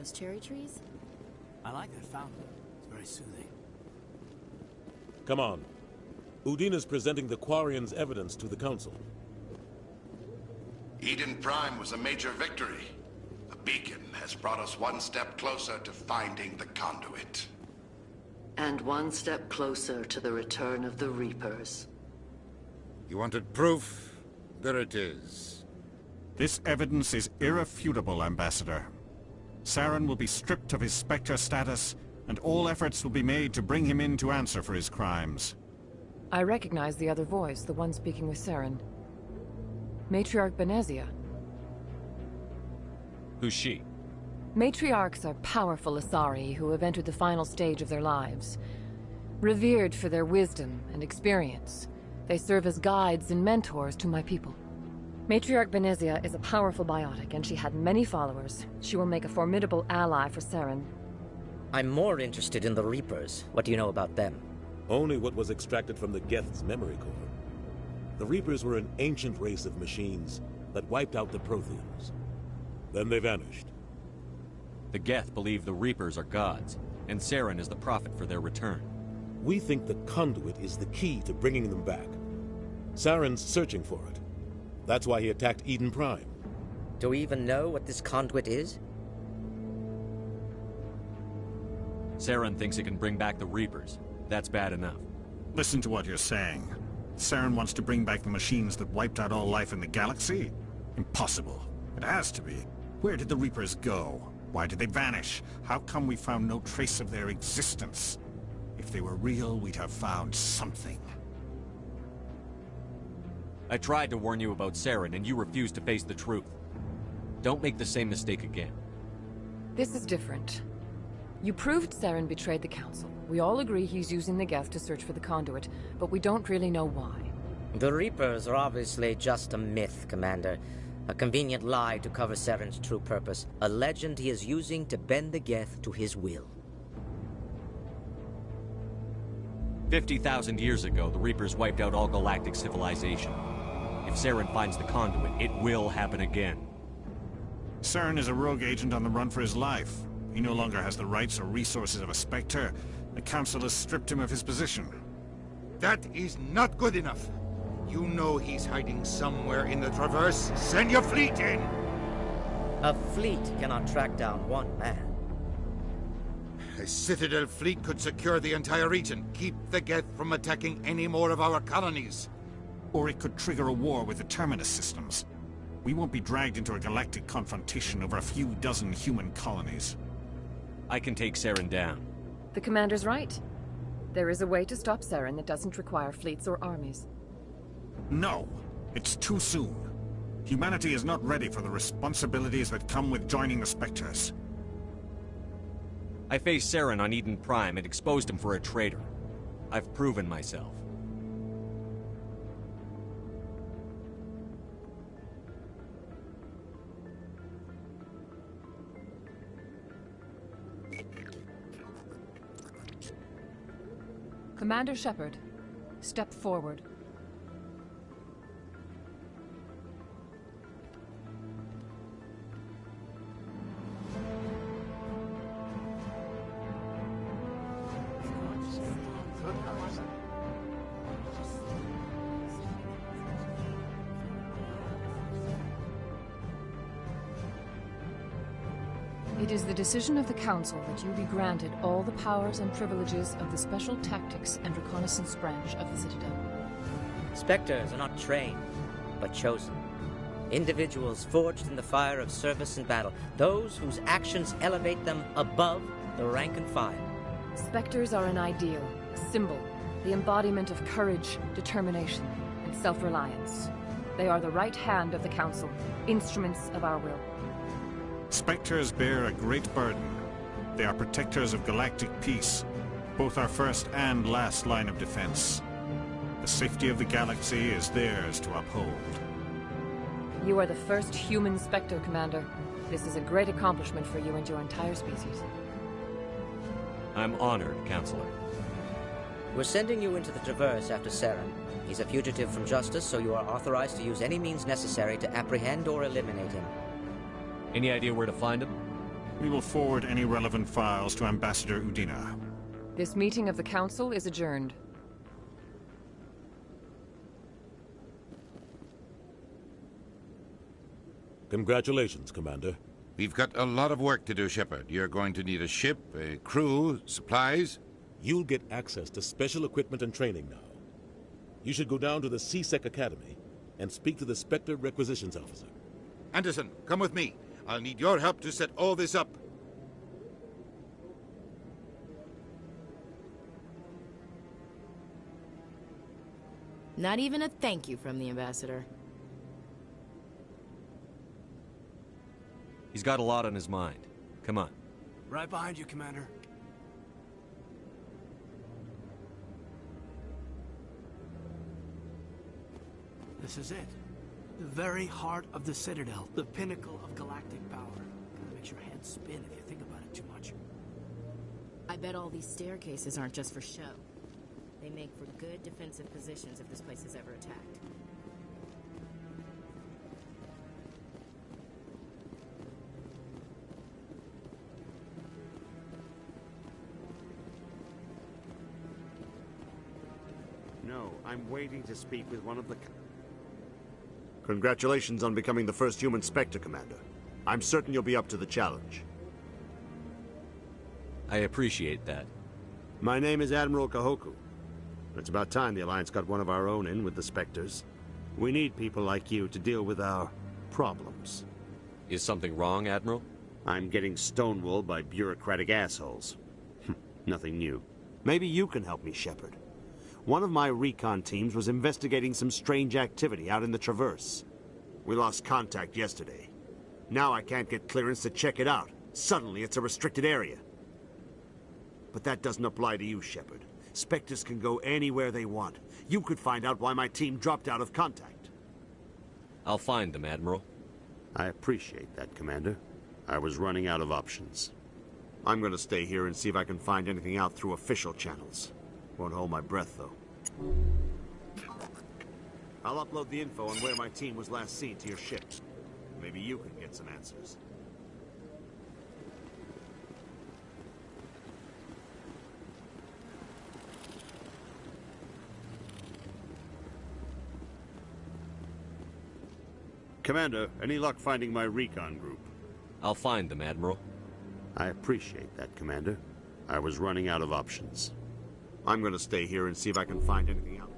those cherry trees? I like that fountain. It's very soothing. Come on. Udina's presenting the Quarian's evidence to the Council. Eden Prime was a major victory. The beacon has brought us one step closer to finding the conduit. And one step closer to the return of the Reapers. You wanted proof? There it is. This evidence is irrefutable, Ambassador. Saren will be stripped of his Spectre status, and all efforts will be made to bring him in to answer for his crimes. I recognize the other voice, the one speaking with Saren. Matriarch Benezia. Who's she? Matriarchs are powerful Asari who have entered the final stage of their lives. Revered for their wisdom and experience, they serve as guides and mentors to my people. Matriarch Benezia is a powerful biotic, and she had many followers. She will make a formidable ally for Saren. I'm more interested in the Reapers. What do you know about them? Only what was extracted from the Geth's memory core. The Reapers were an ancient race of machines that wiped out the Protheans. Then they vanished. The Geth believe the Reapers are gods, and Saren is the prophet for their return. We think the conduit is the key to bringing them back. Saren's searching for it. That's why he attacked Eden Prime. Do we even know what this conduit is? Saren thinks it can bring back the Reapers. That's bad enough. Listen to what you're saying. Saren wants to bring back the machines that wiped out all life in the galaxy? Impossible. It has to be. Where did the Reapers go? Why did they vanish? How come we found no trace of their existence? If they were real, we'd have found something. I tried to warn you about Saren, and you refused to face the truth. Don't make the same mistake again. This is different. You proved Saren betrayed the Council. We all agree he's using the Geth to search for the conduit, but we don't really know why. The Reapers are obviously just a myth, Commander. A convenient lie to cover Saren's true purpose. A legend he is using to bend the Geth to his will. 50,000 years ago, the Reapers wiped out all galactic civilization. If Saren finds the conduit, it will happen again. Saren is a rogue agent on the run for his life. He no longer has the rights or resources of a Spectre. The Council has stripped him of his position. That is not good enough. You know he's hiding somewhere in the Traverse. Send your fleet in! A fleet cannot track down one man. A Citadel fleet could secure the entire region, keep the Geth from attacking any more of our colonies. Or it could trigger a war with the Terminus systems. We won't be dragged into a galactic confrontation over a few dozen human colonies. I can take Saren down. The Commander's right. There is a way to stop Saren that doesn't require fleets or armies. No, it's too soon. Humanity is not ready for the responsibilities that come with joining the Spectres. I faced Saren on Eden Prime and exposed him for a traitor. I've proven myself. Commander Shepard, step forward. It is the decision of the Council that you be granted all the powers and privileges of the Special Tactics and Reconnaissance Branch of the Citadel. Spectres are not trained, but chosen. Individuals forged in the fire of service and battle, those whose actions elevate them above the rank and file. Spectres are an ideal, a symbol, the embodiment of courage, determination, and self-reliance. They are the right hand of the Council, instruments of our will. Spectres bear a great burden. They are protectors of galactic peace, both our first and last line of defense. The safety of the galaxy is theirs to uphold. You are the first human Spectre, Commander. This is a great accomplishment for you and your entire species. I'm honored, Counselor. We're sending you into the Traverse after Saren. He's a fugitive from justice, so you are authorized to use any means necessary to apprehend or eliminate him. Any idea where to find him? We will forward any relevant files to Ambassador Udina. This meeting of the Council is adjourned. Congratulations, Commander. We've got a lot of work to do, Shepard. You're going to need a ship, a crew, supplies. You'll get access to special equipment and training now. You should go down to the C-Sec Academy and speak to the Spectre Requisitions Officer. Anderson, come with me. I'll need your help to set all this up. Not even a thank you from the Ambassador. He's got a lot on his mind. Come on. Right behind you, Commander. This is it. The very heart of the Citadel. The pinnacle of galactic power. Kinda makes your head spin if you think about it too much. I bet all these staircases aren't just for show. They make for good defensive positions if this place is ever attacked. No, I'm waiting to speak with one of the... Congratulations on becoming the first human Spectre, Commander. I'm certain you'll be up to the challenge. I appreciate that. My name is Admiral Kahoku. It's about time the Alliance got one of our own in with the Spectres. We need people like you to deal with our problems. Is something wrong, Admiral? I'm getting stonewalled by bureaucratic assholes. Nothing new. Maybe you can help me, Shepard. One of my recon teams was investigating some strange activity out in the Traverse. We lost contact yesterday. Now I can't get clearance to check it out. Suddenly it's a restricted area. But that doesn't apply to you, Shepard. Spectres can go anywhere they want. You could find out why my team dropped out of contact. I'll find them, Admiral. I appreciate that, Commander. I was running out of options. I'm gonna stay here and see if I can find anything out through official channels. Won't hold my breath, though. I'll upload the info on where my team was last seen to your ship. Maybe you can get some answers. Commander, any luck finding my recon group? I'll find them, Admiral. I appreciate that, Commander. I was running out of options. I'm gonna stay here and see if I can find anything out.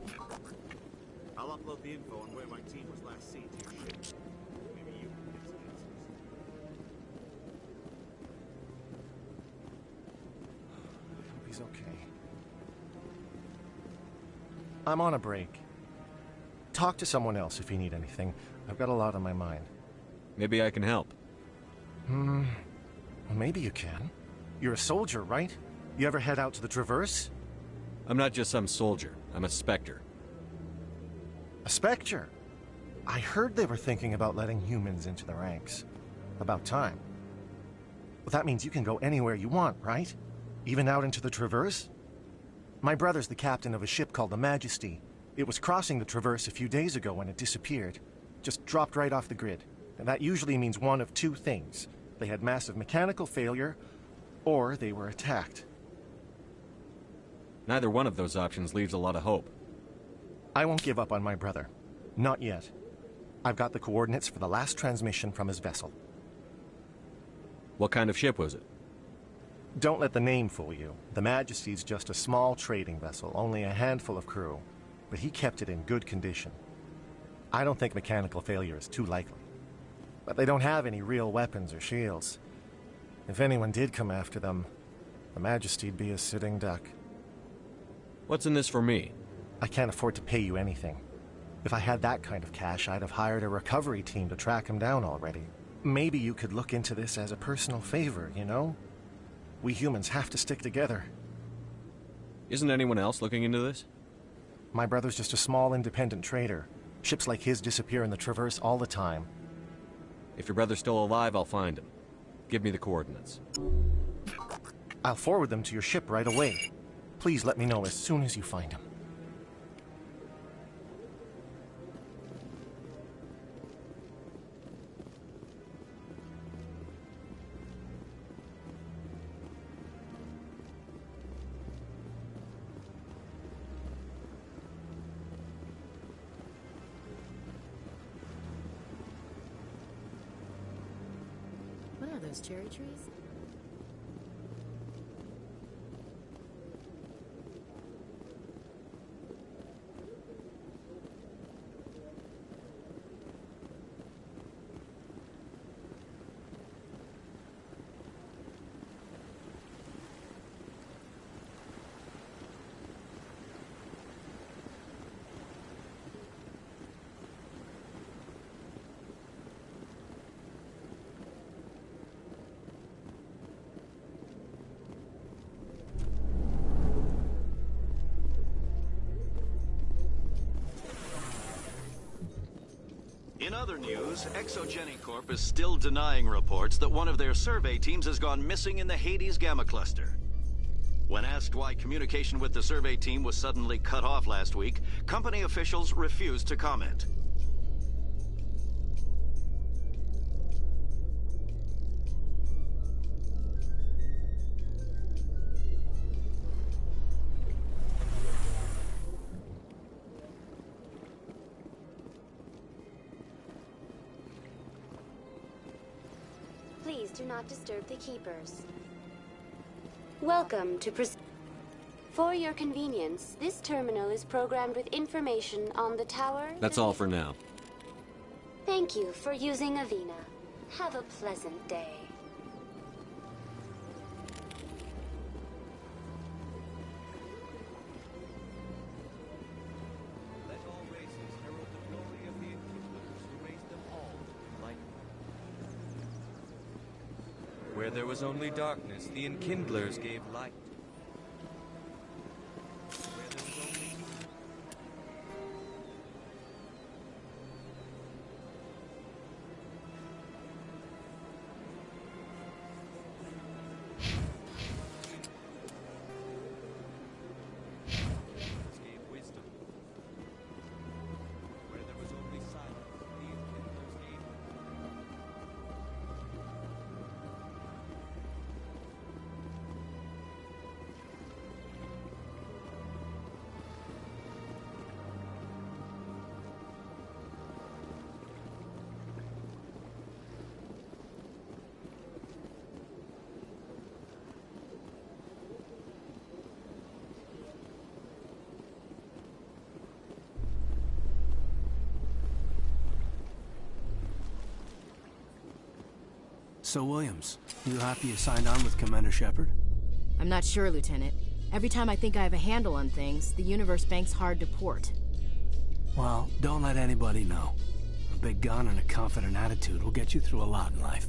I'll upload the info on where my team was last seen to your ship. Maybe you can get some answers. I hope he's okay. I'm on a break. Talk to someone else if you need anything. I've got a lot on my mind. Maybe I can help. Well, maybe you can. You're a soldier, right? You ever head out to the Traverse? I'm not just some soldier. I'm a Spectre. A Spectre? I heard they were thinking about letting humans into the ranks. About time. Well, that means you can go anywhere you want, right? Even out into the Traverse? My brother's the captain of a ship called the Majesty. It was crossing the Traverse a few days ago when it disappeared. Just dropped right off the grid. And that usually means one of two things. They had massive mechanical failure, or they were attacked. Neither one of those options leaves a lot of hope. I won't give up on my brother. Not yet. I've got the coordinates for the last transmission from his vessel. What kind of ship was it? Don't let the name fool you. The Majesty's just a small trading vessel, only a handful of crew. But he kept it in good condition. I don't think mechanical failure is too likely. But they don't have any real weapons or shields. If anyone did come after them, the Majesty'd be a sitting duck. What's in this for me? I can't afford to pay you anything. If I had that kind of cash, I'd have hired a recovery team to track him down already. Maybe you could look into this as a personal favor, you know? We humans have to stick together. Isn't anyone else looking into this? My brother's just a small independent trader. Ships like his disappear in the Traverse all the time. If your brother's still alive, I'll find him. Give me the coordinates. I'll forward them to your ship right away. Please let me know as soon as you find him. those cherry trees? In other news, Exogeny Corp is still denying reports that one of their survey teams has gone missing in the Hades Gamma Cluster. When asked why communication with the survey team was suddenly cut off last week, company officials refused to comment. Please do not disturb the keepers. Welcome to For your convenience, this terminal is programmed with information on the tower. That's all for now. Thank you for using Avena. Have a pleasant day. Let all races herald the glory of the enkindlers who raised them all to light. Where there was only darkness, the enkindlers gave light. So, Williams, you happy you signed on with Commander Shepard? I'm not sure, Lieutenant. Every time I think I have a handle on things, the universe banks hard to port. Well, don't let anybody know. A big gun and a confident attitude will get you through a lot in life.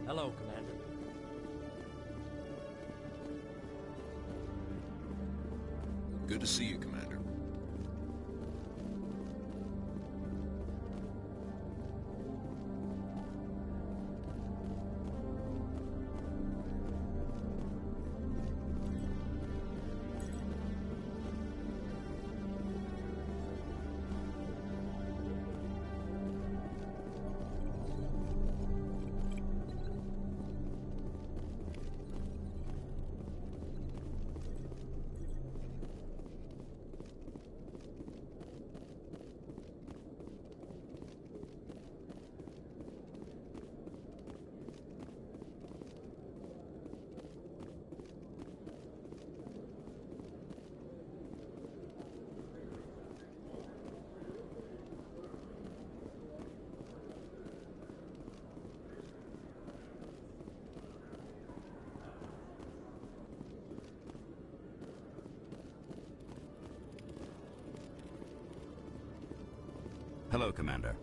Hello, Commander. Good to see you, Commander. Hello, Commander.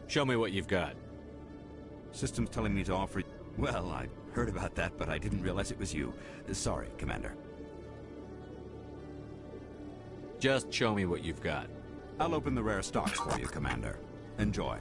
Show me what you've got. System's telling me to offer... Well, I heard about that, but I didn't realize it was you. Sorry, Commander. Just show me what you've got. I'll open the rare stocks for you, Commander. Enjoy.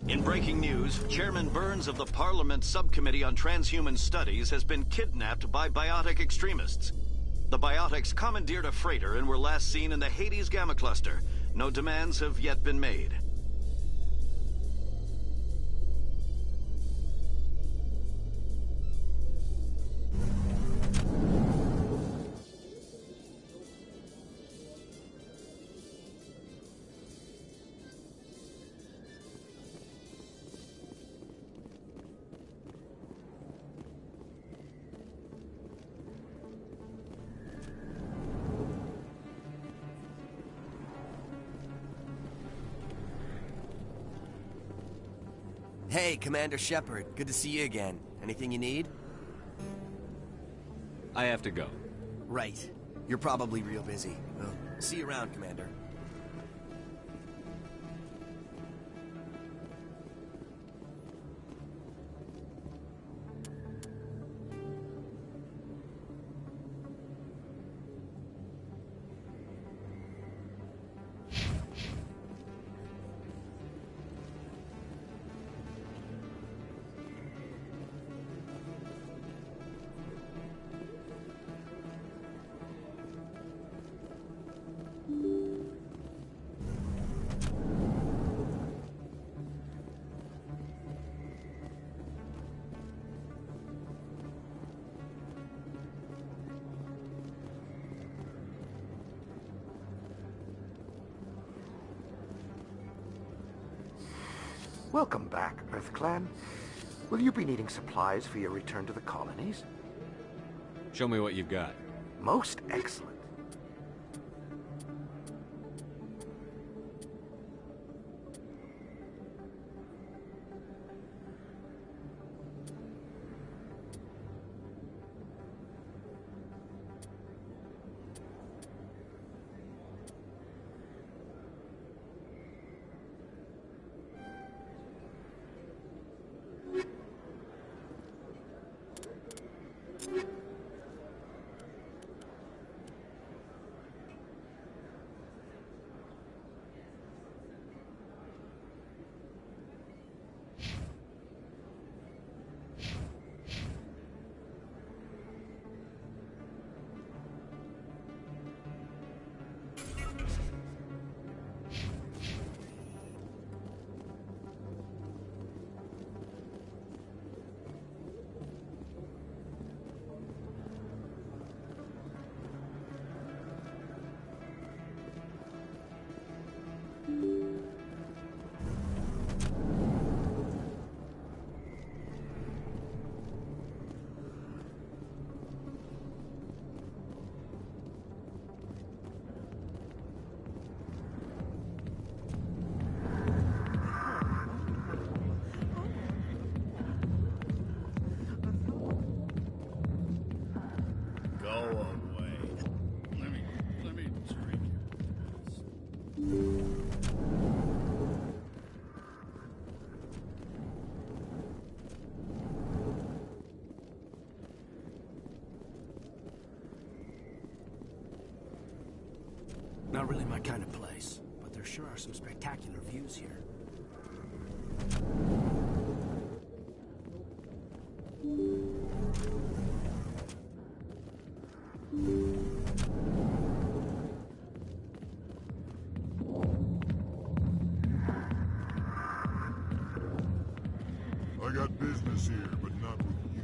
In breaking news, Chairman Burns of the Parliament Subcommittee on Transhuman Studies has been kidnapped by biotic extremists. The biotics commandeered a freighter and were last seen in the Hades Gamma Cluster. No demands have yet been made. Hey, Commander Shepard. Good to see you again. Anything you need? I have to go. Right. You're probably real busy. Well, see you around, Commander. Welcome back, EarthClan. Will you be needing supplies for your return to the colonies? Show me what you've got. Most excellent. Not really my kind of place, but there sure are some spectacular views here. I got business here, but not with you.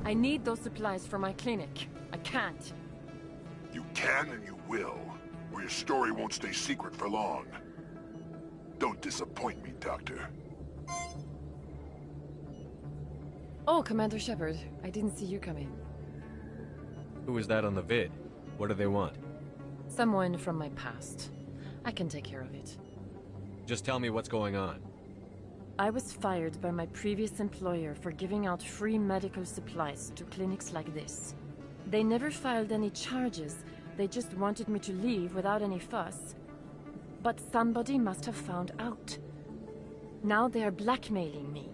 I need those supplies for my clinic. I can't. You can and you will, or your story won't stay secret for long. Don't disappoint me, Doctor. Oh, Commander Shepard. I didn't see you come in. Who was that on the vid? What do they want? Someone from my past. I can take care of it. Just tell me what's going on. I was fired by my previous employer for giving out free medical supplies to clinics like this. They never filed any charges. They just wanted me to leave without any fuss. But somebody must have found out. Now they are blackmailing me.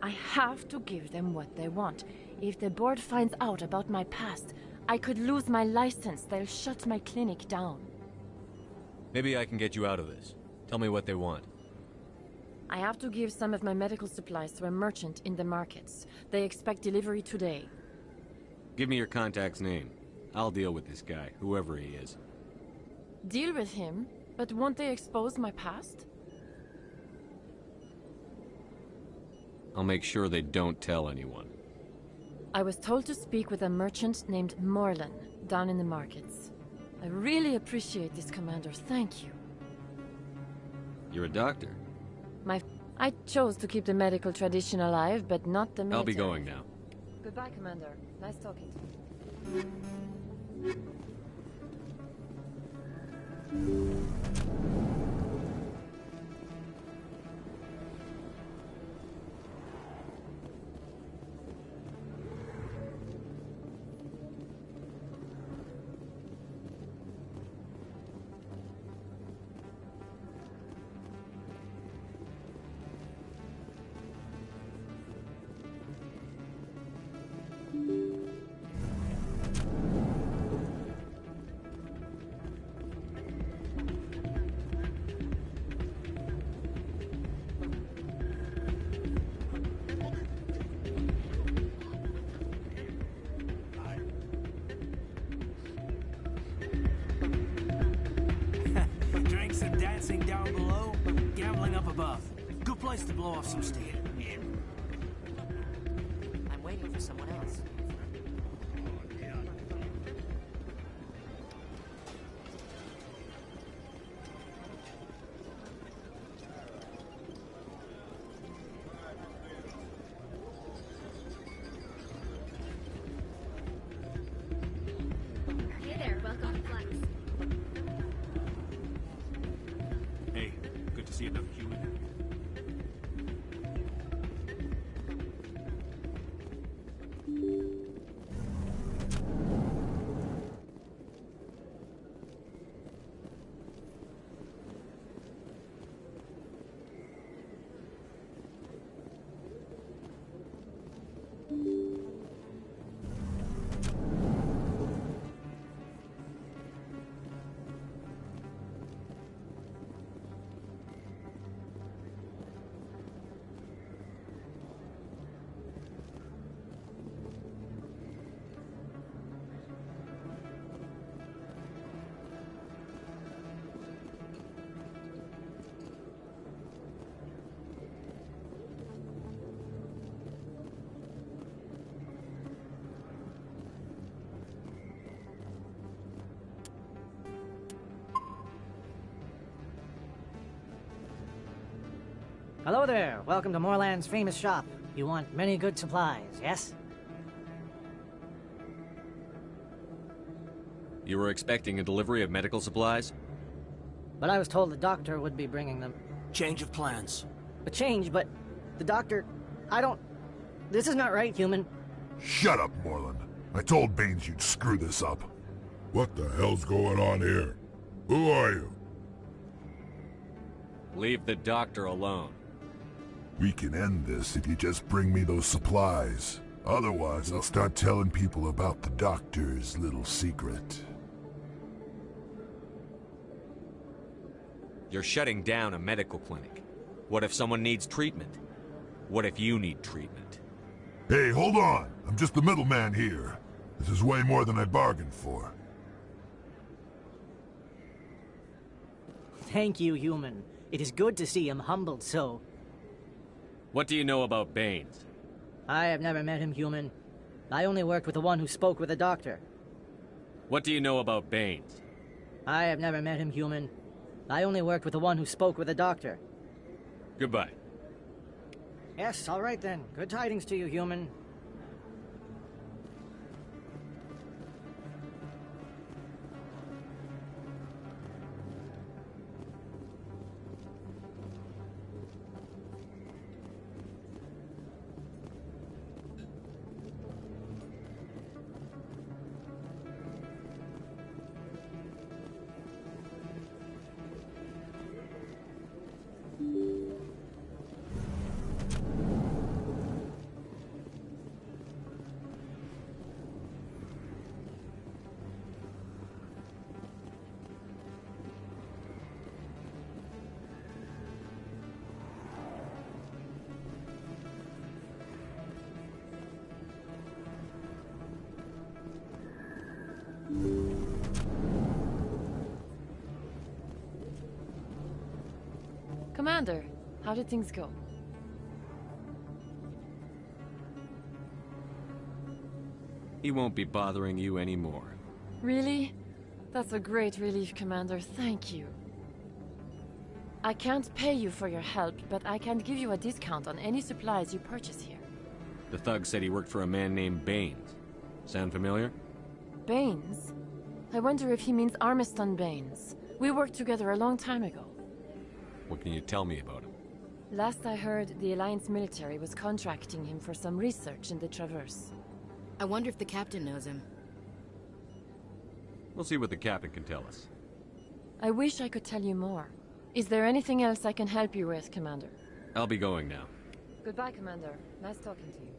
I have to give them what they want. If the board finds out about my past, I could lose my license. They'll shut my clinic down. Maybe I can get you out of this. Tell me what they want. I have to give some of my medical supplies to a merchant in the markets. They expect delivery today. Give me your contact's name. I'll deal with this guy, whoever he is. Deal with him? But won't they expose my past? I'll make sure they don't tell anyone. I was told to speak with a merchant named Morlan, down in the markets. I really appreciate this, Commander. Thank you. You're a doctor. I chose to keep the medical tradition alive, but not the military. I'll be going now. Goodbye, Commander. Nice talking to you. Drinks and dancing down below, gambling up above. Good place to blow off some steam. I'm waiting for someone else. Hey there, welcome to Flex. Hey, good to see another human. Hello there. Welcome to Moorland's famous shop. You want many good supplies, yes? You were expecting a delivery of medical supplies? But I was told the doctor would be bringing them. Change of plans. A change, but the doctor... I don't... This is not right, human. Shut up, Moreland. I told Baines you'd screw this up. What the hell's going on here? Who are you? Leave the doctor alone. We can end this if you just bring me those supplies. Otherwise, I'll start telling people about the doctor's little secret. You're shutting down a medical clinic. What if someone needs treatment? What if you need treatment? Hey, hold on! I'm just the middleman here. This is way more than I bargained for. Thank you, human. It is good to see him humbled so. What do you know about Baines? I have never met him, human. I only worked with the one who spoke with the doctor. What do you know about Baines? I have never met him, human. I only worked with the one who spoke with the doctor. Goodbye. Yes, all right then. Good tidings to you, human. Commander, how did things go? He won't be bothering you anymore. Really? That's a great relief, Commander. Thank you. I can't pay you for your help, but I can give you a discount on any supplies you purchase here. The thug said he worked for a man named Baines. Sound familiar? Baines? I wonder if he means Armiston Baines. We worked together a long time ago. What can you tell me about him? Last I heard, the Alliance military was contracting him for some research in the Traverse. I wonder if the captain knows him. We'll see what the captain can tell us. I wish I could tell you more. Is there anything else I can help you with, Commander? I'll be going now. Goodbye, Commander. Nice talking to you.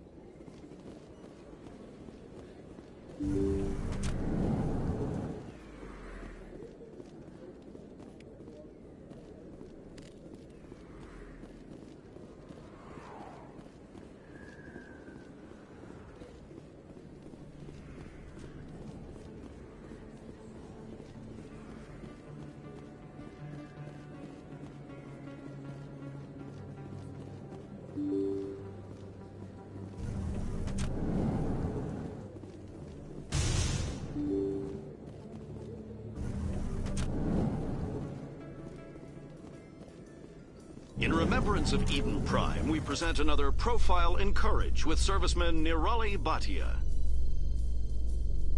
In remembrance of Eden Prime, we present another profile in courage with serviceman Nirali Bhatia.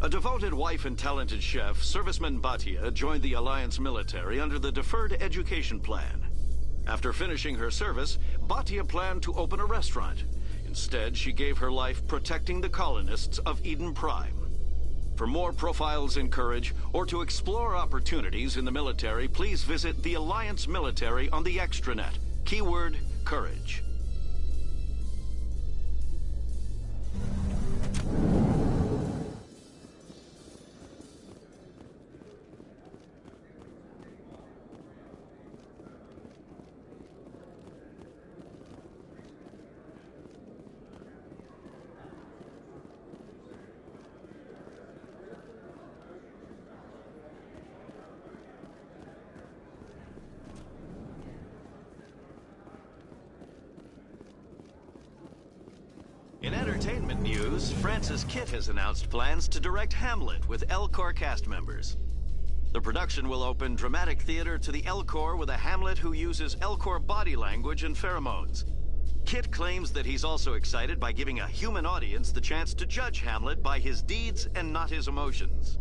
A devoted wife and talented chef, serviceman Bhatia joined the Alliance military under the Deferred Education Plan. After finishing her service, Bhatia planned to open a restaurant. Instead, she gave her life protecting the colonists of Eden Prime. For more profiles in courage, or to explore opportunities in the military, please visit the Alliance military on the extranet. Keyword, courage. In entertainment news, Francis Kitt has announced plans to direct Hamlet with Elcor cast members. The production will open dramatic theater to the Elcor with a Hamlet who uses Elcor body language and pheromones. Kitt claims that he's also excited by giving a human audience the chance to judge Hamlet by his deeds and not his emotions.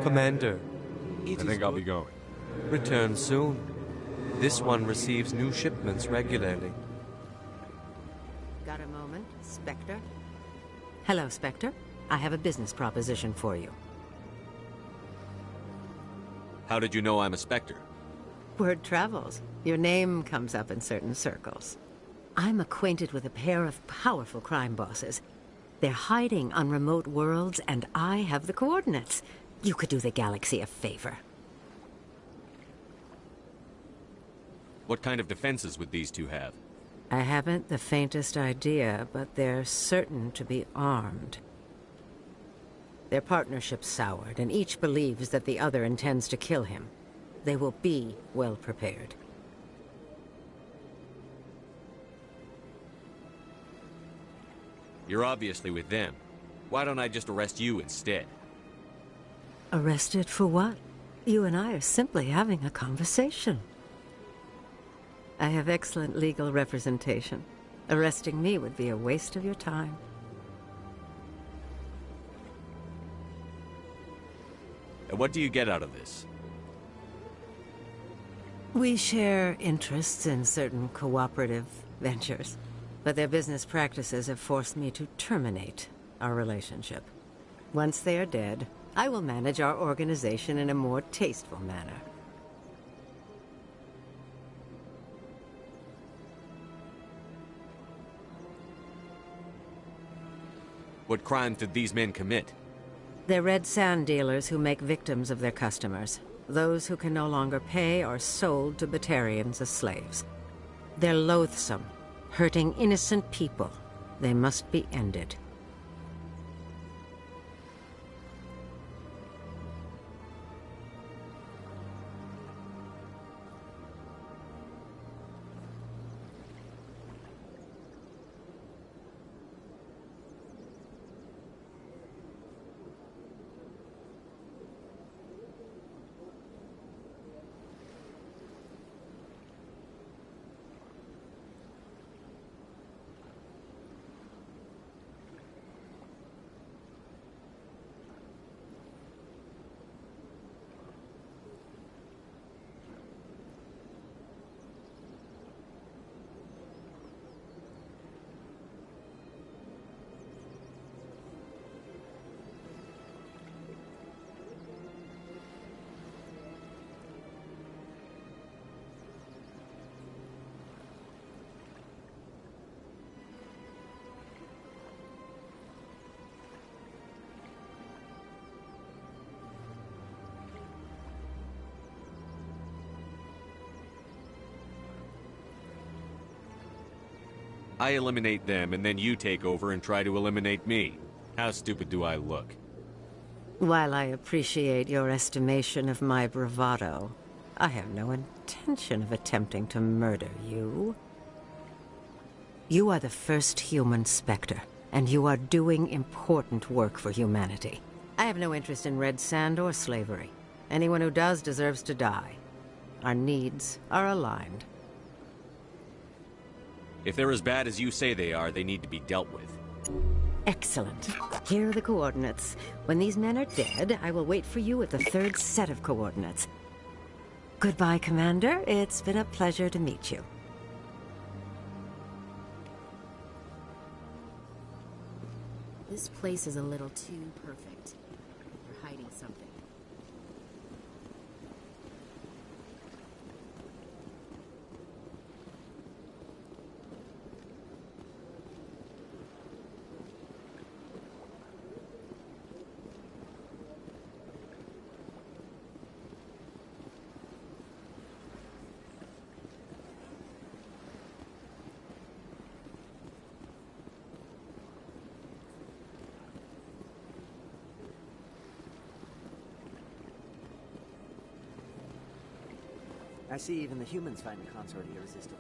Commander. I think I'll be going. Return soon. This one receives new shipments regularly. Got a moment, Spectre? Hello, Spectre. I have a business proposition for you. How did you know I'm a Spectre? Word travels. Your name comes up in certain circles. I'm acquainted with a pair of powerful crime bosses. They're hiding on remote worlds, and I have the coordinates. You could do the galaxy a favor. What kind of defenses would these two have? I haven't the faintest idea, but they're certain to be armed. Their partnership's soured, and each believes that the other intends to kill him. They will be well prepared. You're obviously with them. Why don't I just arrest you instead? Arrested for what? You and I are simply having a conversation. I have excellent legal representation. Arresting me would be a waste of your time. And what do you get out of this? We share interests in certain cooperative ventures, but their business practices have forced me to terminate our relationship. Once they are dead, I will manage our organization in a more tasteful manner. What crimes did these men commit? They're red sand dealers who make victims of their customers. Those who can no longer pay are sold to Batarians as slaves. They're loathsome, hurting innocent people. They must be ended. I eliminate them, and then you take over and try to eliminate me. How stupid do I look? While I appreciate your estimation of my bravado, I have no intention of attempting to murder you. You are the first human Spectre, and you are doing important work for humanity. I have no interest in red sand or slavery. Anyone who does deserves to die. Our needs are aligned. If they're as bad as you say they are, they need to be dealt with. Excellent. Here are the coordinates. When these men are dead, I will wait for you at the third set of coordinates. Goodbye, Commander. It's been a pleasure to meet you. This place is a little too perfect. They're hiding something. I see even the humans find the consort irresistible.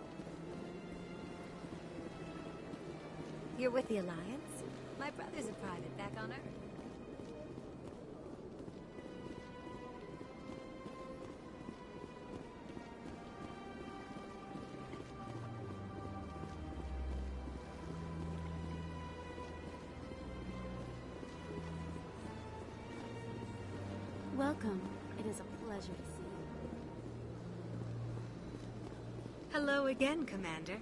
You're with the Alliance? My brother's a private back on Earth. Welcome. It is a pleasure to see you. Hello again, Commander.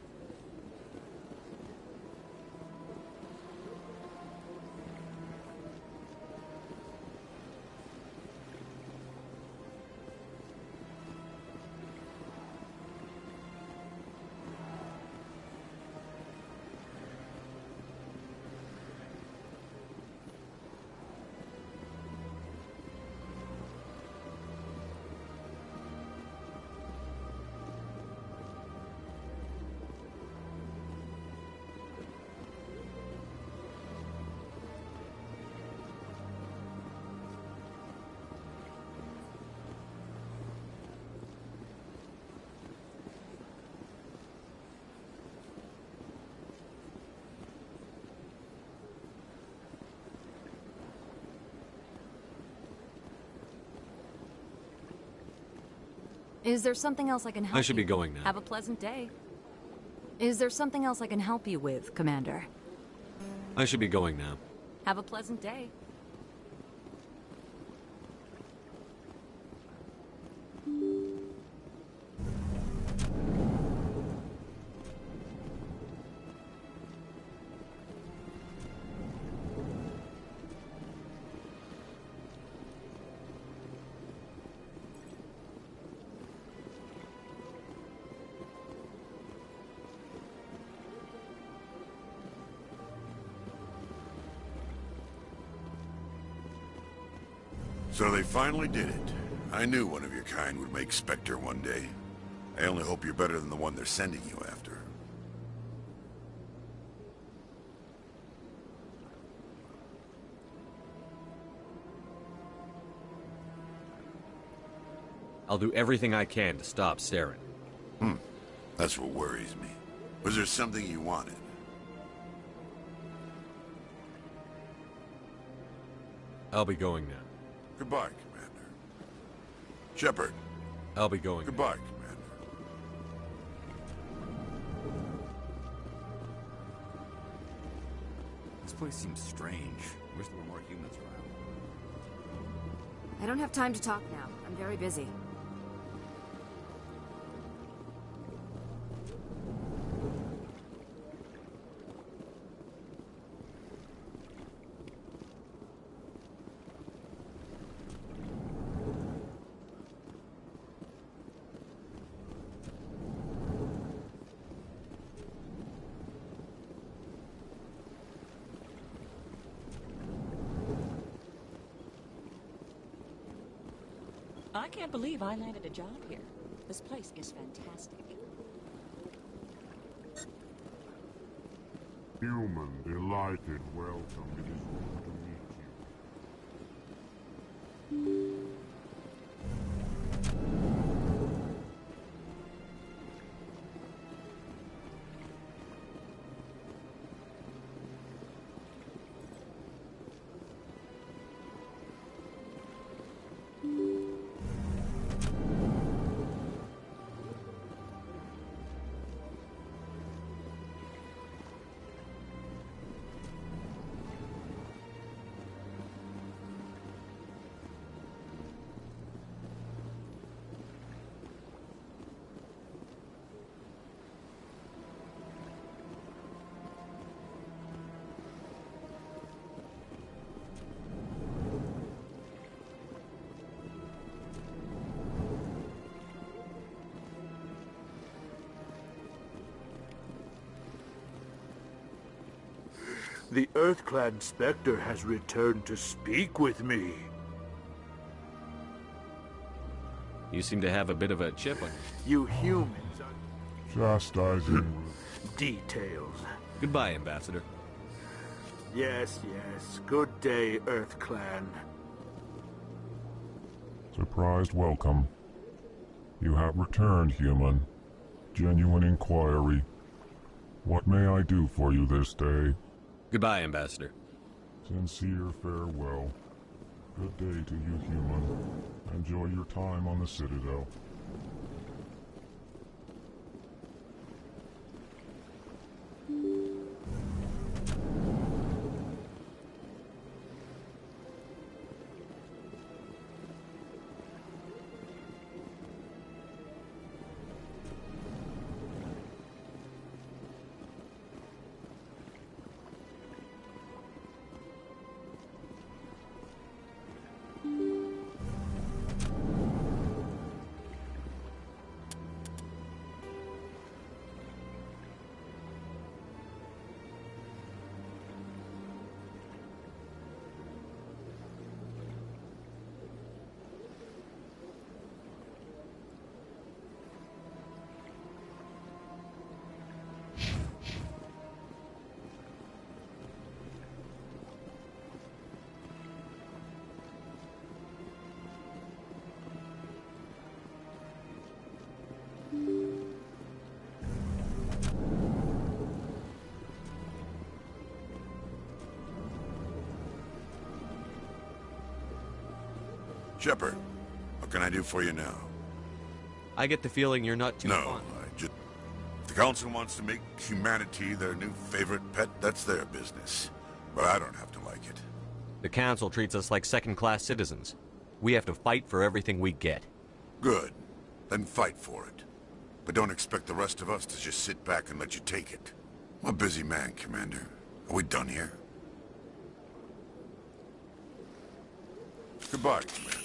Is there something else I can help you? I should be going now. Have a pleasant day. Is there something else I can help you with, Commander? I should be going now. Have a pleasant day. So they finally did it. I knew one of your kind would make Spectre one day. I only hope you're better than the one they're sending you after. I'll do everything I can to stop Saren. That's what worries me. Was there something you wanted? I'll be going now. Goodbye, Commander. Shepard. I'll be going. Goodbye, Commander. This place seems strange. Wish there were more humans around. I don't have time to talk now. I'm very busy. I can't believe I landed a job here. This place is fantastic. Human, delighted, welcome. It is good to meet you. The Earth-clad Spectre has returned to speak with me. You seem to have a bit of a chip on You humans are Chastising details. Goodbye, Ambassador. Yes, yes. Good day, Earth-clan. surprised welcome. You have returned, human. Genuine inquiry. What may I do for you this day? Goodbye, Ambassador. Sincere farewell. Good day to you, human. Enjoy your time on the Citadel. Shepard, what can I do for you now? I get the feeling you're not too fond. If the Council wants to make humanity their new favorite pet, that's their business. But I don't have to like it. The Council treats us like second-class citizens. We have to fight for everything we get. Good. Then fight for it. But don't expect the rest of us to just sit back and let you take it. I'm a busy man, Commander. Are we done here? Goodbye, Commander.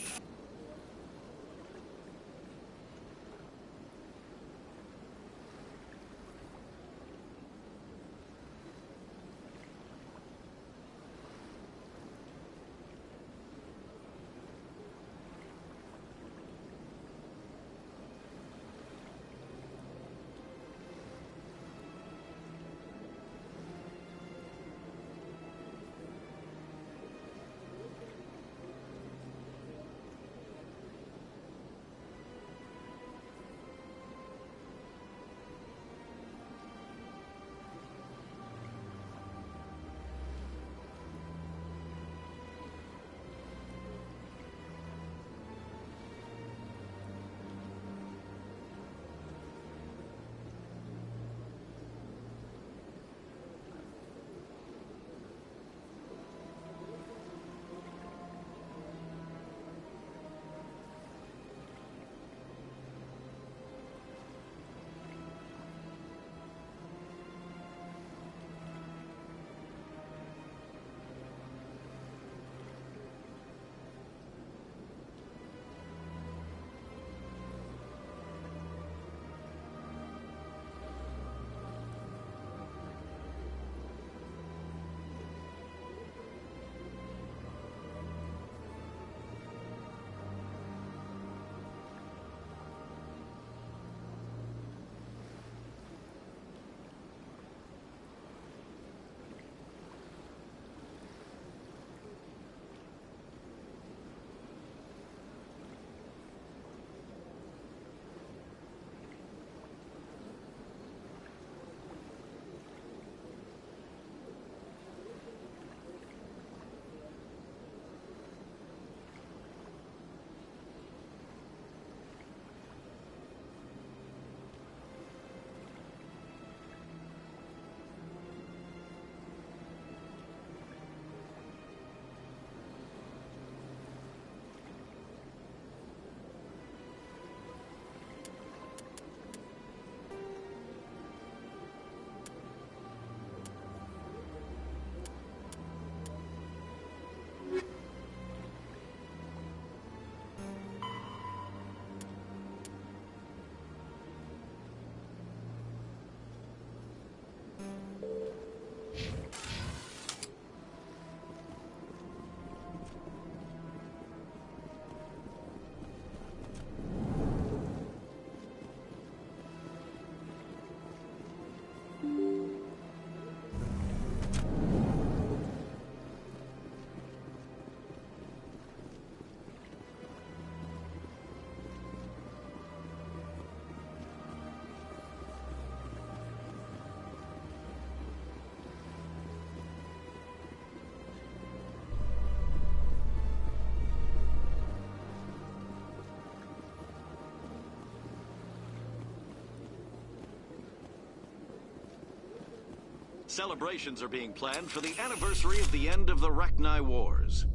Celebrations are being planned for the anniversary of the end of the Rachni Wars.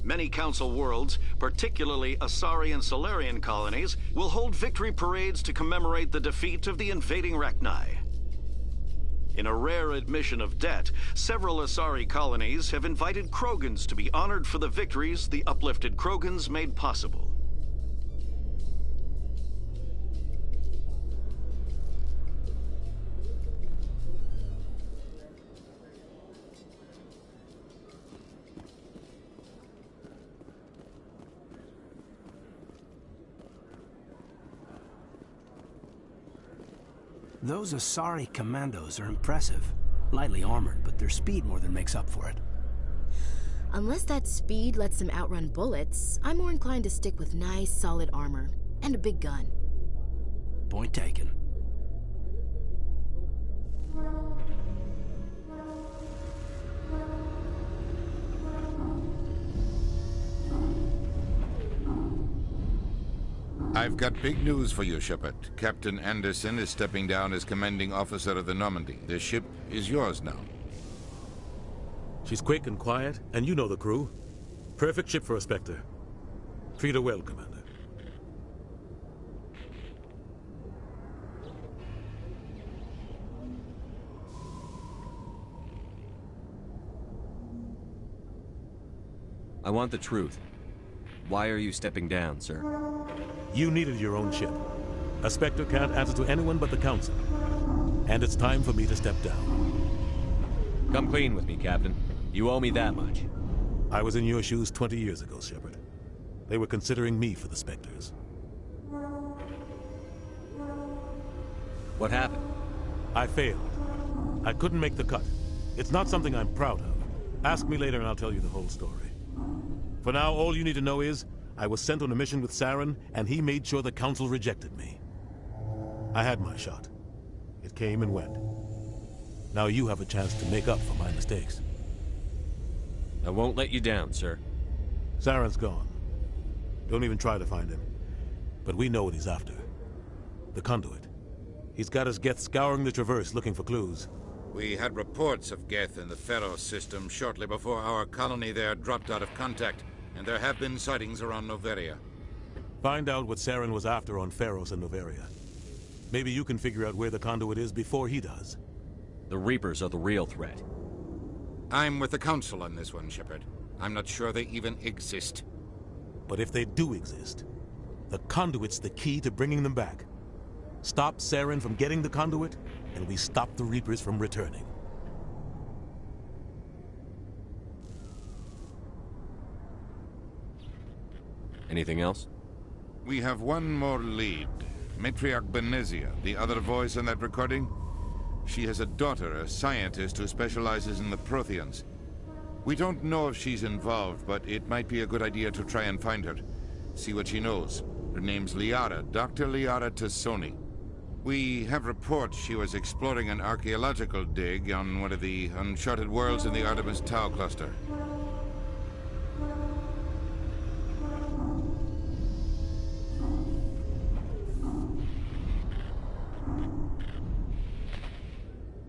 Many Council worlds, particularly Asari and Solarian colonies, will hold victory parades to commemorate the defeat of the invading Rachni. In a rare admission of debt, several Asari colonies have invited Krogans to be honored for the victories the uplifted Krogans made possible. Those Asari commandos are impressive. Lightly armored, but their speed more than makes up for it. Unless that speed lets them outrun bullets, I'm more inclined to stick with nice, solid armor. And a big gun. Point taken. I've got big news for you, Shepard. Captain Anderson is stepping down as commanding officer of the Normandy. The ship is yours now. She's quick and quiet, and you know the crew. Perfect ship for a Spectre. Treat her well, Commander. I want the truth. Why are you stepping down, sir? You needed your own ship. A Spectre can't answer to anyone but the Council. And it's time for me to step down. Come clean with me, Captain. You owe me that much. I was in your shoes 20 years ago, Shepard. They were considering me for the Spectres. What happened? I failed. I couldn't make the cut. It's not something I'm proud of. Ask me later and I'll tell you the whole story. For now, all you need to know is, I was sent on a mission with Saren, and he made sure the Council rejected me. I had my shot. It came and went. Now you have a chance to make up for my mistakes. I won't let you down, sir. Saren's gone. Don't even try to find him. But we know what he's after. The conduit. He's got his Geth scouring the Traverse looking for clues. We had reports of Geth in the Pharos system shortly before our colony there dropped out of contact, and there have been sightings around Noveria. Find out what Saren was after on Pharos and Noveria. Maybe you can figure out where the conduit is before he does. The Reapers are the real threat. I'm with the Council on this one, Shepard. I'm not sure they even exist. But if they do exist, the conduit's the key to bringing them back. Stop Saren from getting the conduit, and we stop the Reapers from returning. Anything else? We have one more lead. Matriarch Benezia, the other voice in that recording. She has a daughter, a scientist who specializes in the Protheans. We don't know if she's involved, but it might be a good idea to try and find her. See what she knows. Her name's Liara, Dr. Liara Tassoni. We have reports she was exploring an archaeological dig on one of the uncharted worlds in the Artemis Tau cluster.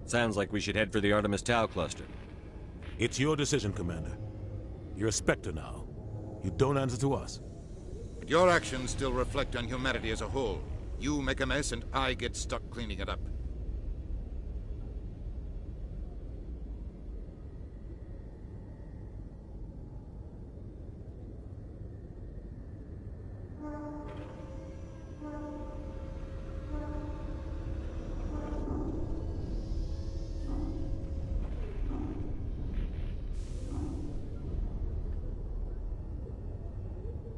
Sounds like we should head for the Artemis Tau cluster. It's your decision, Commander. You're a Spectre now. You don't answer to us. But your actions still reflect on humanity as a whole. You make a mess and I get stuck cleaning it up.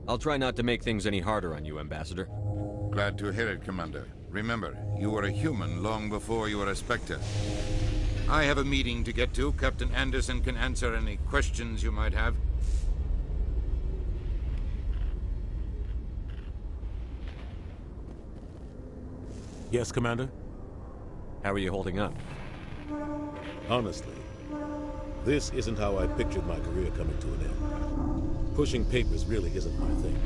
I'll try not to make things any harder on you, Ambassador. Glad to hear it, Commander. Remember, you were a human long before you were a Spectre. I have a meeting to get to. Captain Anderson can answer any questions you might have. Yes, Commander? How are you holding up? Honestly, this isn't how I pictured my career coming to an end. Pushing papers really isn't my thing.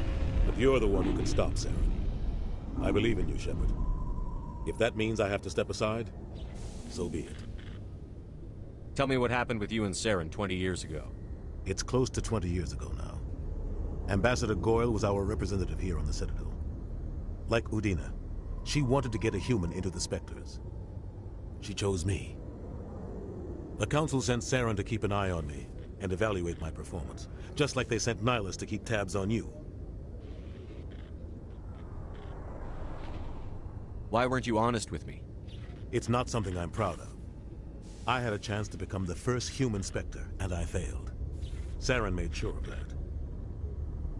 But you're the one who can stop Saren. I believe in you, Shepard. If that means I have to step aside, so be it. Tell me what happened with you and Saren 20 years ago. It's close to 20 years ago now. Ambassador Goyle was our representative here on the Citadel. Like Udina, she wanted to get a human into the Spectres. She chose me. The Council sent Saren to keep an eye on me and evaluate my performance, just like they sent Nihilus to keep tabs on you. Why weren't you honest with me? It's not something I'm proud of. I had a chance to become the first human Spectre, and I failed. Saren made sure of that.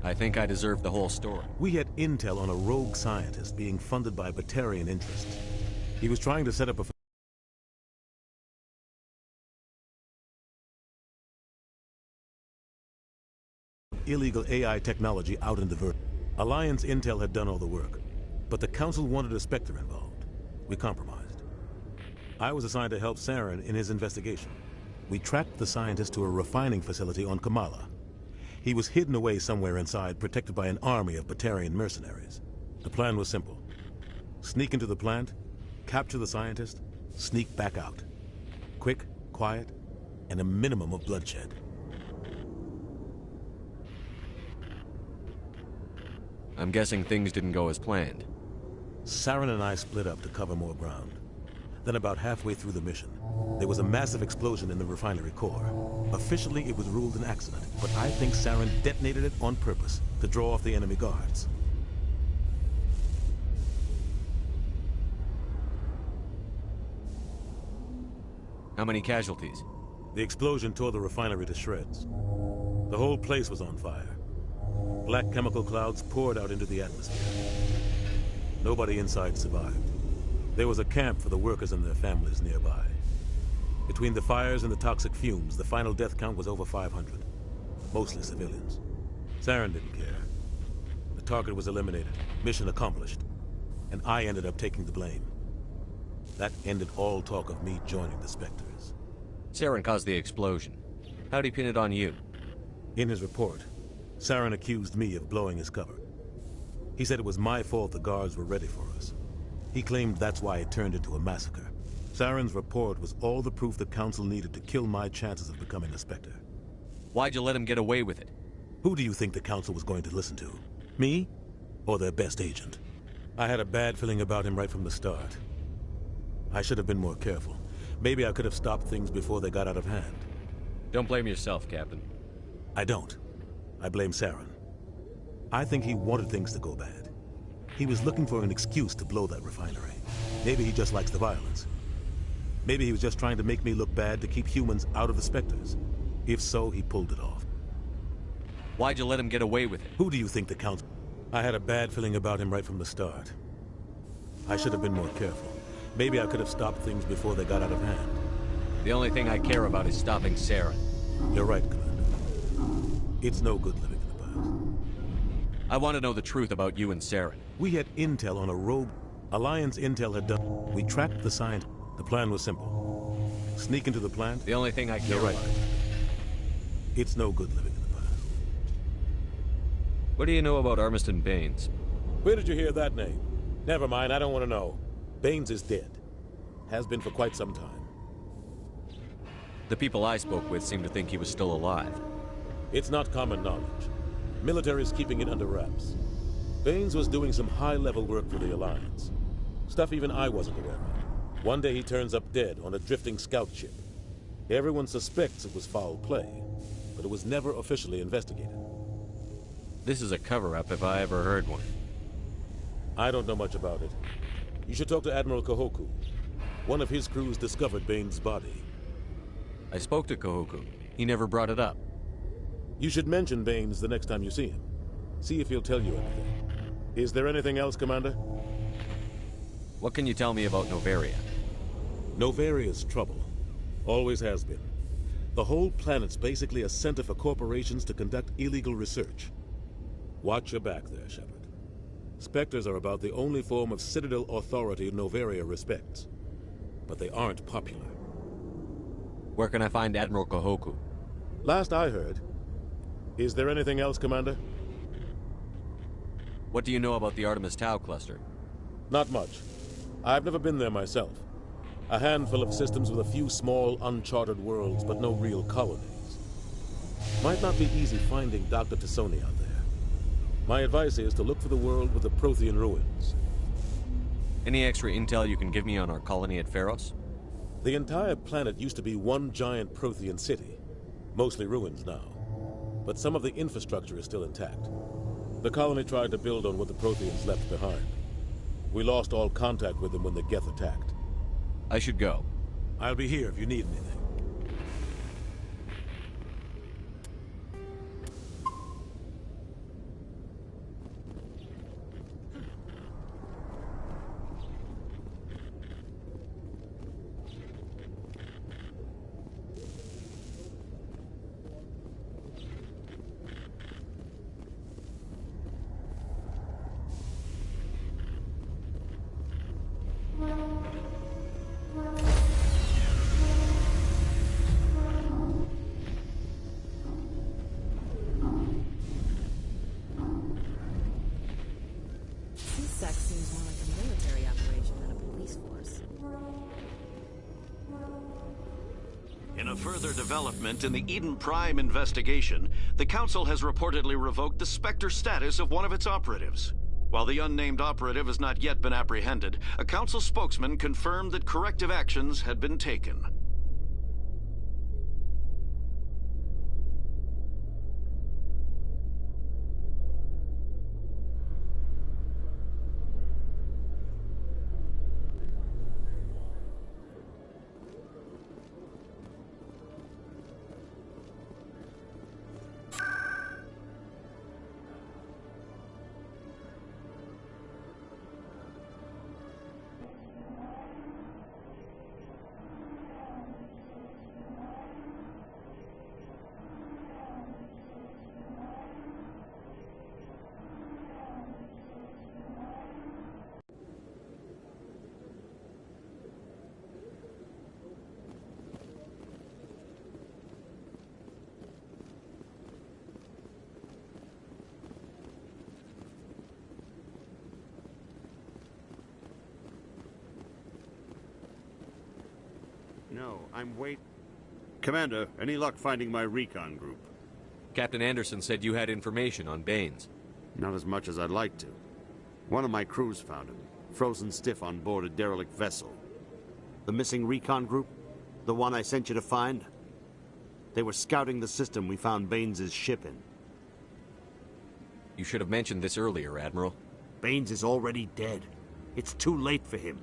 I think I deserve the whole story. We had intel on a rogue scientist being funded by Batarian interests. He was trying to set up a illegal AI technology out in the Verdant. Alliance intel had done all the work, but the Council wanted a Spectre involved. We compromised. I was assigned to help Saren in his investigation. We tracked the scientist to a refining facility on Kamala. He was hidden away somewhere inside, protected by an army of Batarian mercenaries. The plan was simple. Sneak into the plant, capture the scientist, sneak back out. Quick, quiet, and a minimum of bloodshed. I'm guessing things didn't go as planned. Saren and I split up to cover more ground. Then about halfway through the mission, there was a massive explosion in the refinery core. Officially, it was ruled an accident, but I think Saren detonated it on purpose to draw off the enemy guards. How many casualties? The explosion tore the refinery to shreds. The whole place was on fire. Black chemical clouds poured out into the atmosphere. Nobody inside survived. There was a camp for the workers and their families nearby. Between the fires and the toxic fumes, the final death count was over 500. Mostly civilians. Saren didn't care. The target was eliminated, mission accomplished, and I ended up taking the blame. That ended all talk of me joining the Spectres. Saren caused the explosion. How'd he pin it on you? In his report, Saren accused me of blowing his cover. He said it was my fault the guards were ready for us. He claimed that's why it turned into a massacre. Saren's report was all the proof the Council needed to kill my chances of becoming a Spectre. Why'd you let him get away with it? Who do you think the Council was going to listen to? Me? Or their best agent? I had a bad feeling about him right from the start. I should have been more careful. Maybe I could have stopped things before they got out of hand. Don't blame yourself, Captain. I don't. I blame Saren. I think he wanted things to go bad. He was looking for an excuse to blow that refinery. Maybe he just likes the violence. Maybe he was just trying to make me look bad to keep humans out of the Spectres. If so, he pulled it off. Why'd you let him get away with it? Who do you think the Council... I had a bad feeling about him right from the start. I should have been more careful. Maybe I could have stopped things before they got out of hand. The only thing I care about is stopping Saren. You're right, Commander. It's no good living in the past. I want to know the truth about you and Saren. We had intel on a rogue. Alliance intel had done. We tracked the science. The plan was simple. Sneak into the plant. The only thing I care You're right. about. It's no good living in the past. What do you know about Armiston Baines? Where did you hear that name? Never mind, I don't want to know. Baines is dead. Has been for quite some time. The people I spoke with seemed to think he was still alive. It's not common knowledge. Military's keeping it under wraps. Baines was doing some high-level work for the Alliance. Stuff even I wasn't aware of. One day he turns up dead on a drifting scout ship. Everyone suspects it was foul play, but it was never officially investigated. This is a cover-up if I ever heard one. I don't know much about it. You should talk to Admiral Kahoku. One of his crews discovered Baines' body. I spoke to Kahoku. He never brought it up. You should mention Baines the next time you see him. See if he'll tell you anything. Is there anything else, Commander? What can you tell me about Novaria? Novaria's trouble. Always has been. The whole planet's basically a center for corporations to conduct illegal research. Watch your back there, Shepard. Spectres are about the only form of Citadel authority Novaria respects. But they aren't popular. Where can I find Admiral Kahoku? Last I heard. Is there anything else, Commander? What do you know about the Artemis Tau cluster? Not much. I've never been there myself. A handful of systems with a few small, uncharted worlds, but no real colonies. Might not be easy finding Dr. Tassoni out there. My advice is to look for the world with the Prothean ruins. Any extra intel you can give me on our colony at Pharos? The entire planet used to be one giant Prothean city. Mostly ruins now. But some of the infrastructure is still intact. The colony tried to build on what the Protheans left behind. We lost all contact with them when the Geth attacked. I should go. I'll be here if you need anything. a further development in the Eden Prime investigation, the Council has reportedly revoked the Spectre status of one of its operatives. While the unnamed operative has not yet been apprehended, a Council spokesman confirmed that corrective actions had been taken. No, I'm wait. Commander, any luck finding my recon group? Captain Anderson said you had information on Baines. Not as much as I'd like to. One of my crews found him, frozen stiff on board a derelict vessel. The missing recon group? The one I sent you to find? They were scouting the system we found Baines' ship in. You should have mentioned this earlier, Admiral. Baines is already dead. It's too late for him.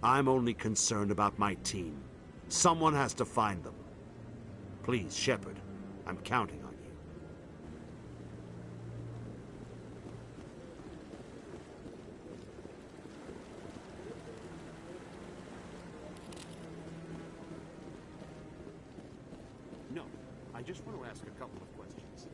I'm only concerned about my team. Someone has to find them. Please, Shepard, I'm counting on you. No, I just want to ask a couple of questions.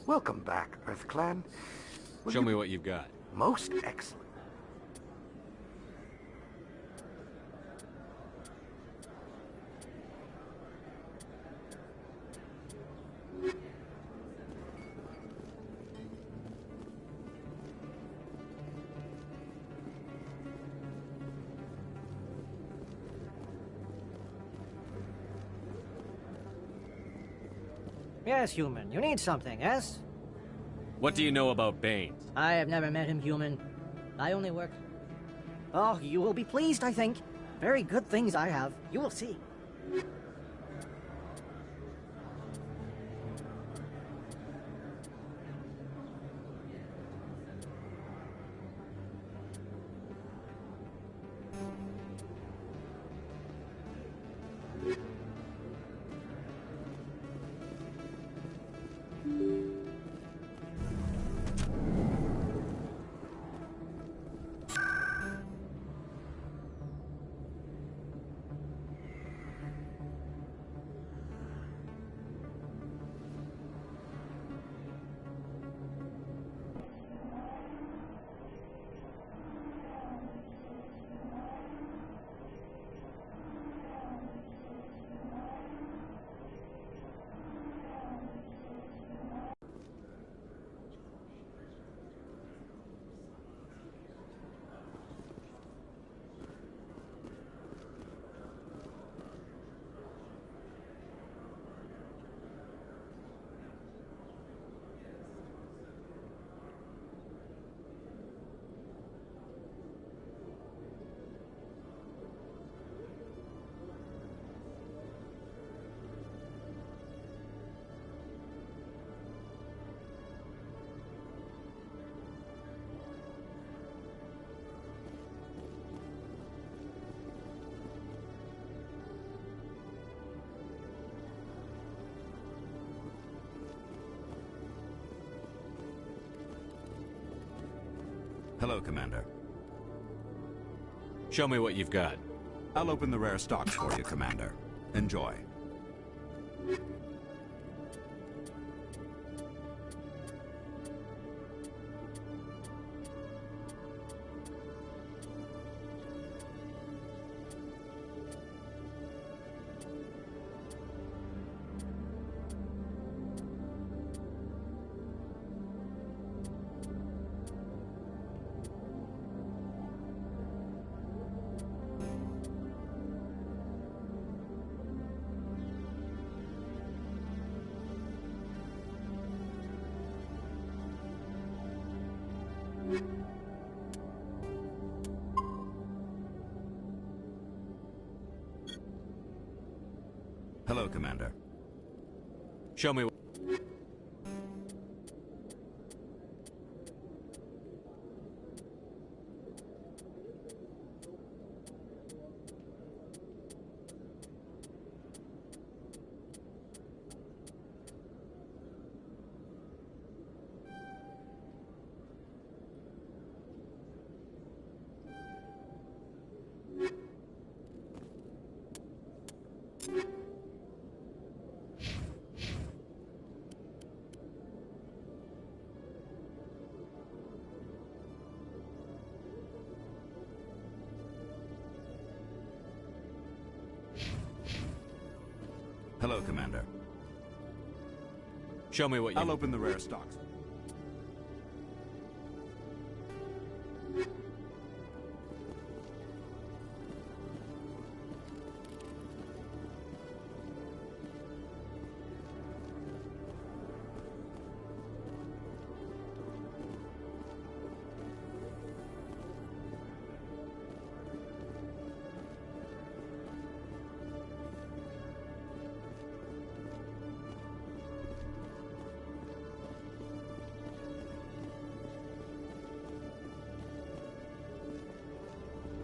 Welcome back, Earth Clan. Show me what you've got. Most excellent. Yes, human. You need something, yes? What do you know about Baines? I have never met him, human. I only work... Oh, you will be pleased, I think. Very good things I have. You will see. Hello, Commander. Show me what you've got. I'll open the rare stocks for you, Commander. Enjoy. Hello, Commander. Show me. Hello, Commander. Show me what you... I'll open the rare stocks.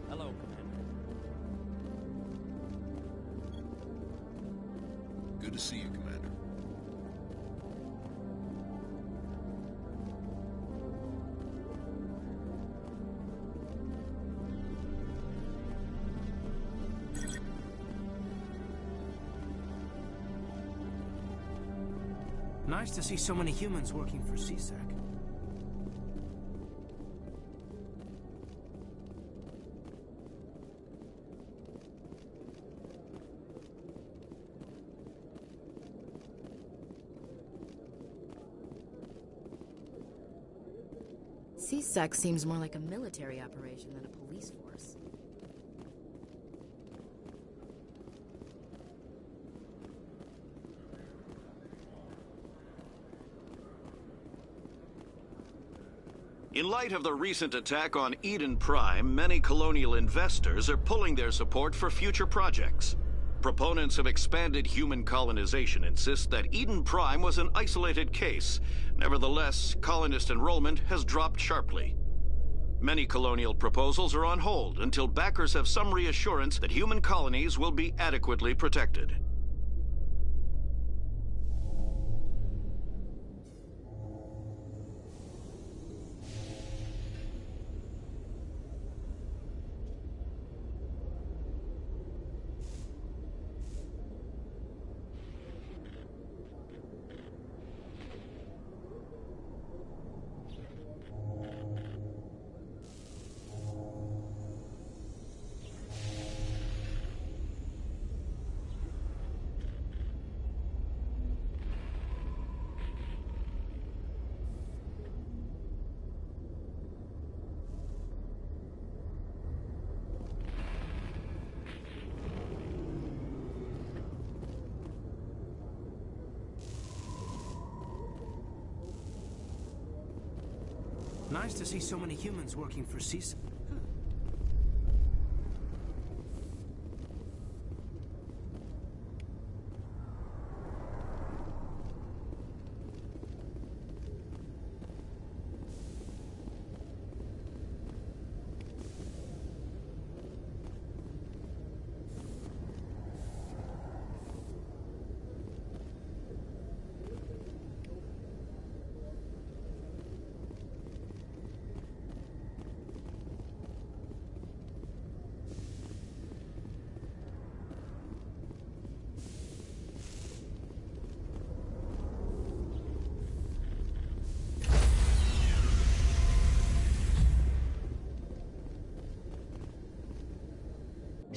Hello, Commander. Good to see you, Commander. Nice to see so many humans working for CSEC. CSEC seems more like a military operation than a police force. In light of the recent attack on Eden Prime, many colonial investors are pulling their support for future projects. Proponents of expanded human colonization insist that Eden Prime was an isolated case. Nevertheless, colonist enrollment has dropped sharply. Many colonial proposals are on hold until backers have some reassurance that human colonies will be adequately protected. Nice to see so many humans working for CSEC.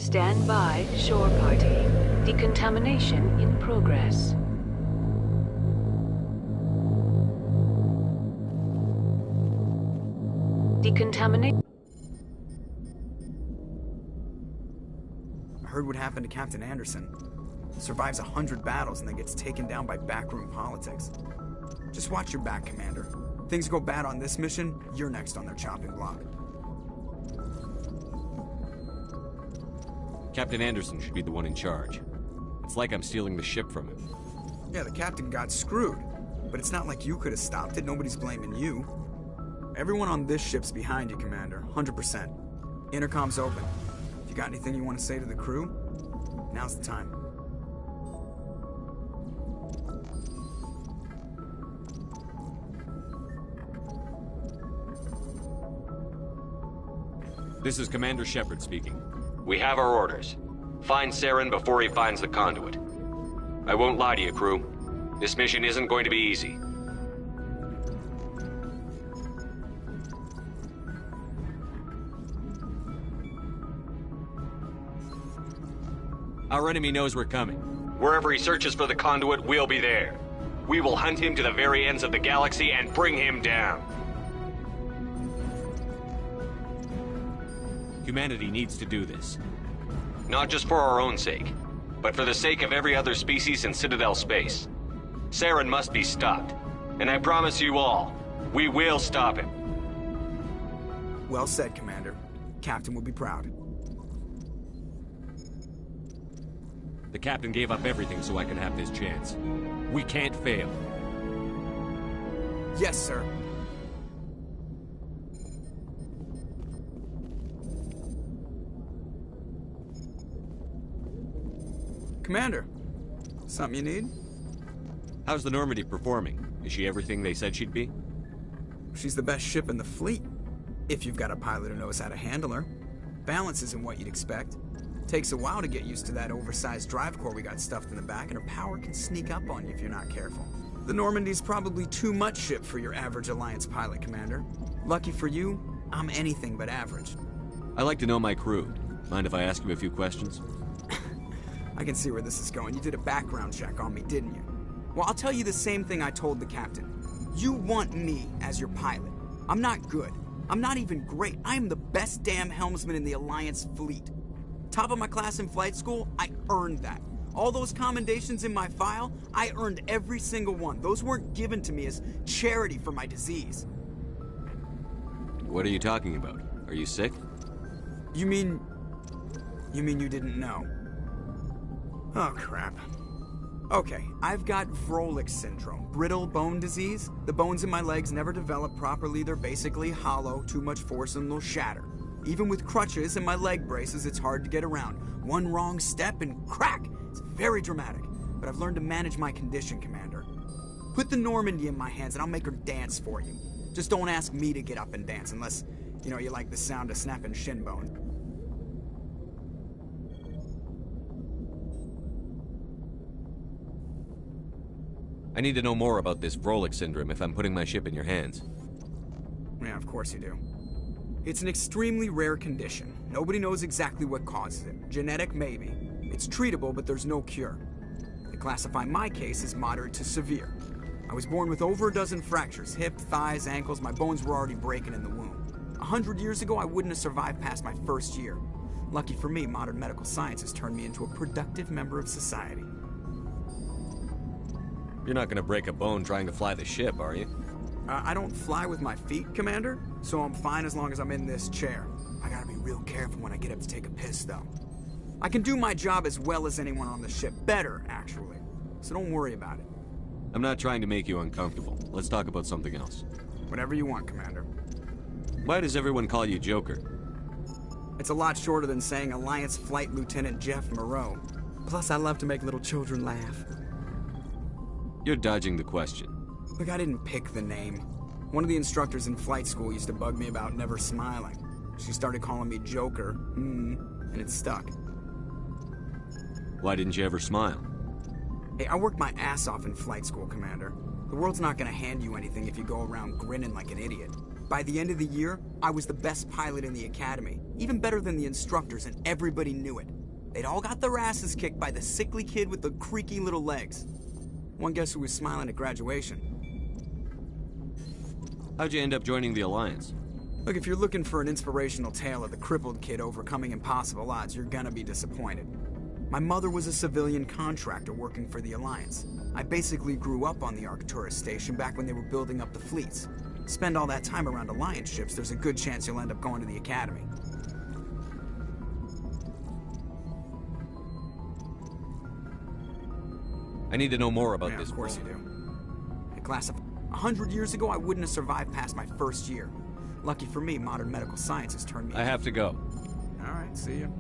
Stand by, shore party. Decontamination in progress. Decontaminate. I heard what happened to Captain Anderson. Survives 100 battles and then gets taken down by backroom politics. Just watch your back, Commander. Things go bad on this mission, you're next on their chopping block. Captain Anderson should be the one in charge. It's like I'm stealing the ship from him. Yeah, the captain got screwed. But it's not like you could have stopped it. Nobody's blaming you. Everyone on this ship's behind you, Commander. 100%. Intercom's open. If you got anything you want to say to the crew, now's the time. This is Commander Shepard speaking. We have our orders. Find Saren before he finds the conduit. I won't lie to you, crew. This mission isn't going to be easy. Our enemy knows we're coming. Wherever he searches for the conduit, we'll be there. We will hunt him to the very ends of the galaxy and bring him down. Humanity needs to do this. Not just for our own sake, but for the sake of every other species in Citadel space. Saren must be stopped. And I promise you all, we will stop him. Well said, Commander. Captain will be proud. The captain gave up everything so I could have this chance. We can't fail. Yes, sir. Commander, something you need? How's the Normandy performing? Is she everything they said she'd be? She's the best ship in the fleet. If you've got a pilot who knows how to handle her. Balance isn't what you'd expect. Takes a while to get used to that oversized drive core we got stuffed in the back, and her power can sneak up on you if you're not careful. The Normandy's probably too much ship for your average Alliance pilot, Commander. Lucky for you, I'm anything but average. I like to know my crew. Mind if I ask you a few questions? I can see where this is going. You did a background check on me, didn't you? Well, I'll tell you the same thing I told the captain. You want me as your pilot. I'm not good. I'm not even great. I am the best damn helmsman in the Alliance fleet. Top of my class in flight school, I earned that. All those commendations in my file, I earned every single one. Those weren't given to me as charity for my disease. What are you talking about? Are you sick? You mean you didn't know? Oh, crap. Okay, I've got Vrolik syndrome, brittle bone disease. The bones in my legs never develop properly. They're basically hollow, too much force and they'll shatter. Even with crutches and my leg braces, it's hard to get around. One wrong step and crack! It's very dramatic, but I've learned to manage my condition, Commander. Put the Normandy in my hands and I'll make her dance for you. Just don't ask me to get up and dance unless, you know, you like the sound of snapping shin bone. I need to know more about this Vrolik syndrome if I'm putting my ship in your hands. Yeah, of course you do. It's an extremely rare condition. Nobody knows exactly what causes it. Genetic, maybe. It's treatable, but there's no cure. They classify my case as moderate to severe. I was born with over a dozen fractures, hip, thighs, ankles. My bones were already breaking in the womb. 100 years ago, I wouldn't have survived past my first year. Lucky for me, modern medical science has turned me into a productive member of society. You're not gonna break a bone trying to fly the ship, are you? I don't fly with my feet, Commander, so I'm fine as long as I'm in this chair. I gotta be real careful when I get up to take a piss, though. I can do my job as well as anyone on the ship. Better, actually. So don't worry about it. I'm not trying to make you uncomfortable. Let's talk about something else. Whatever you want, Commander. Why does everyone call you Joker? It's a lot shorter than saying Alliance Flight Lieutenant Jeff Moreau. Plus, I love to make little children laugh. You're dodging the question. Look, I didn't pick the name. One of the instructors in flight school used to bug me about never smiling. She started calling me Joker, and it stuck. Why didn't you ever smile? Hey, I worked my ass off in flight school, Commander. The world's not gonna hand you anything if you go around grinning like an idiot. By the end of the year, I was the best pilot in the academy, even better than the instructors, and everybody knew it. They'd all got their asses kicked by the sickly kid with the creaky little legs. One guess who was smiling at graduation? How'd you end up joining the Alliance? Look, if you're looking for an inspirational tale of the crippled kid overcoming impossible odds, you're gonna be disappointed. My mother was a civilian contractor working for the Alliance. I basically grew up on the Arcturus station back when they were building up the fleets. Spend all that time around Alliance ships, there's a good chance you'll end up going to the Academy. I need to know more about this. Of course you do. It classified. 100 years ago, I wouldn't have survived past my first year. Lucky for me, modern medical science has turned me. I have to go. All right, see you.